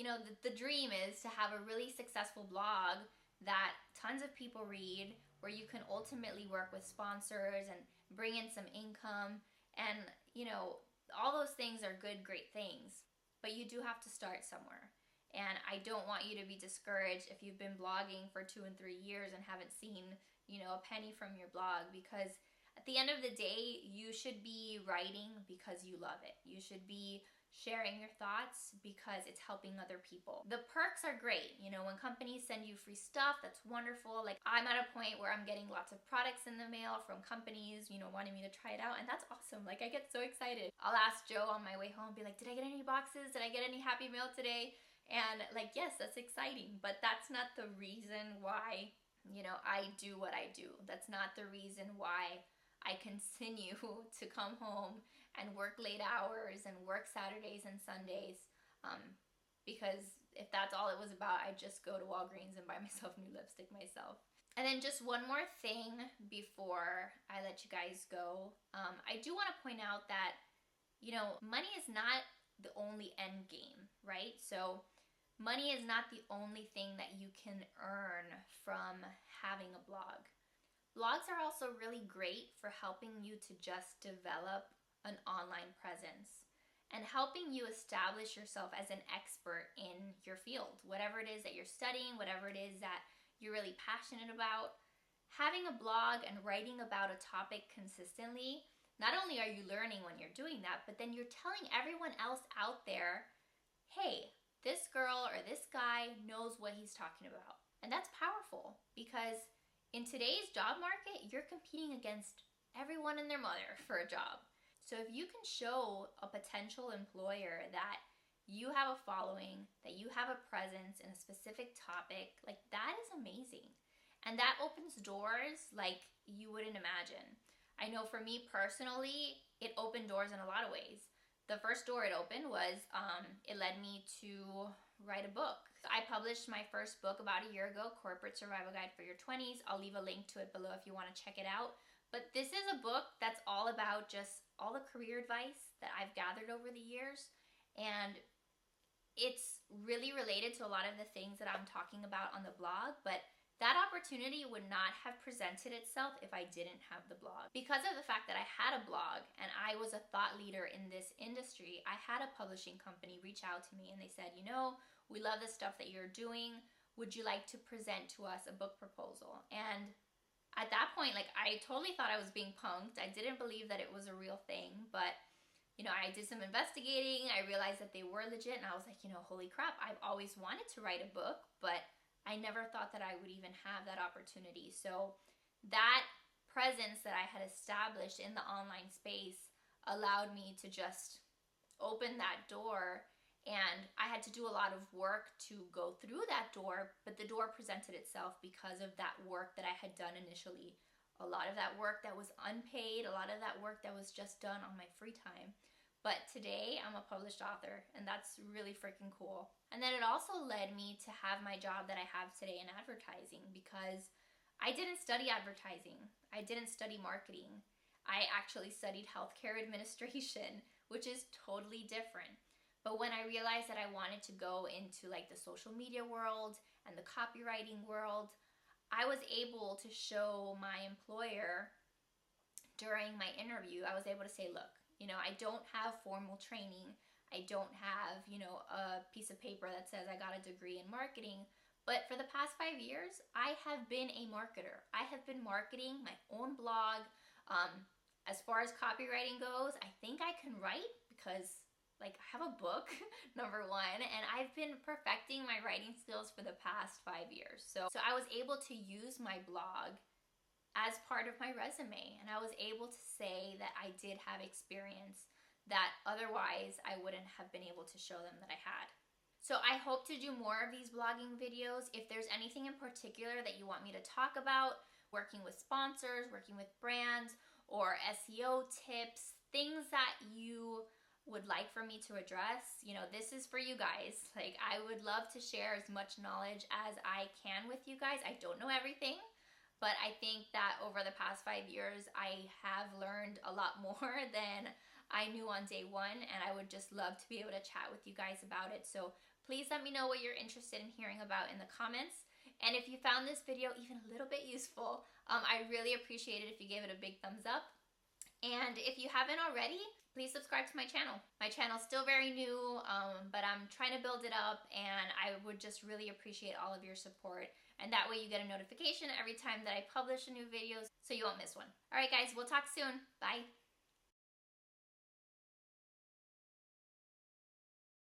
the dream is to have a really successful blog that tons of people read, where you can ultimately work with sponsors and bring in some income. And, all those things are good, great things. But you do have to start somewhere. And I don't want you to be discouraged if you've been blogging for 2 and 3 years and haven't seen, a penny from your blog, because at the end of the day, you should be writing because you love it. You should be sharing your thoughts because it's helping other people. The perks are great. When companies send you free stuff, that's wonderful. Like, I'm at a point where I'm getting lots of products in the mail from companies, wanting me to try it out, and that's awesome. Like, I get so excited. I'll ask Joe on my way home, be like, did I get any boxes? Did I get any Happy Mail today? And like, yes, that's exciting, but that's not the reason why, I do what I do. That's not the reason why I continue to come home and work late hours and work Saturdays and Sundays, because if that's all it was about, I'd just go to Walgreens and buy myself new lipstick myself. And then just one more thing before I let you guys go. I do want to point out that, money is not the only end game, right? So money is not the only thing that you can earn from having a blog. Blogs are also really great for helping you to just develop an online presence and helping you establish yourself as an expert in your field. Whatever it is that you're studying, whatever it is that you're really passionate about, having a blog and writing about a topic consistently, not only are you learning when you're doing that, but then you're telling everyone else out there, hey, this girl or this guy knows what he's talking about. And that's powerful, because in today's job market, you're competing against everyone and their mother for a job. So if you can show a potential employer that you have a following, that you have a presence in a specific topic, like, that is amazing. And that opens doors like you wouldn't imagine. I know for me personally, it opened doors in a lot of ways. The first door it opened was, it led me to write a book. I published my first book about a year ago, Corporate Survival Guide for Your 20s. I'll leave a link to it below if you want to check it out. But this is a book that's all about just all the career advice that I've gathered over the years. And it's really related to a lot of the things that I'm talking about on the blog, but that opportunity would not have presented itself if I didn't have the blog. Because of the fact that I had a blog and I was a thought leader in this industry, I had a publishing company reach out to me and they said, we love the stuff that you're doing. Would you like to present to us a book proposal? And at that point, I totally thought I was being punked. I didn't believe that it was a real thing, but I did some investigating. I realized that they were legit, and I was like, holy crap, I've always wanted to write a book, but I never thought that I would even have that opportunity. So that presence that I had established in the online space allowed me to just open that door, and I had to do a lot of work to go through that door, but the door presented itself because of that work that I had done initially. A lot of that work that was unpaid, a lot of that work that was just done on my free time. But today I'm a published author, and that's really freaking cool. And then it also led me to have my job that I have today in advertising, because I didn't study advertising. I didn't study marketing. I actually studied healthcare administration, which is totally different. But when I realized that I wanted to go into the social media world and the copywriting world, I was able to show my employer during my interview, I was able to say, look, I don't have formal training. I don't have, a piece of paper that says I got a degree in marketing. But for the past 5 years, I have been a marketer. I have been marketing my own blog. As far as copywriting goes, I think I can write because I have a book, number one, and I've been perfecting my writing skills for the past 5 years. So I was able to use my blog as part of my resume, and I was able to say that I did have experience that otherwise I wouldn't have been able to show them that I had. So I hope to do more of these blogging videos. If there's anything in particular that you want me to talk about, working with sponsors, working with brands, or SEO tips, things that you would like for me to address, this is for you guys. I would love to share as much knowledge as I can with you guys. I don't know everything, but I think that over the past 5 years, I have learned a lot more than I knew on day one, and I would just love to be able to chat with you guys about it. So Please let me know what you're interested in hearing about in the comments. And if you found this video even a little bit useful, I really appreciate it if you gave it a big thumbs up. And if you haven't already, please subscribe to my channel. My channel's still very new, but I'm trying to build it up, and I would just really appreciate all of your support. And that way you get a notification every time that I publish a new video so you won't miss one. All right, guys, we'll talk soon. Bye.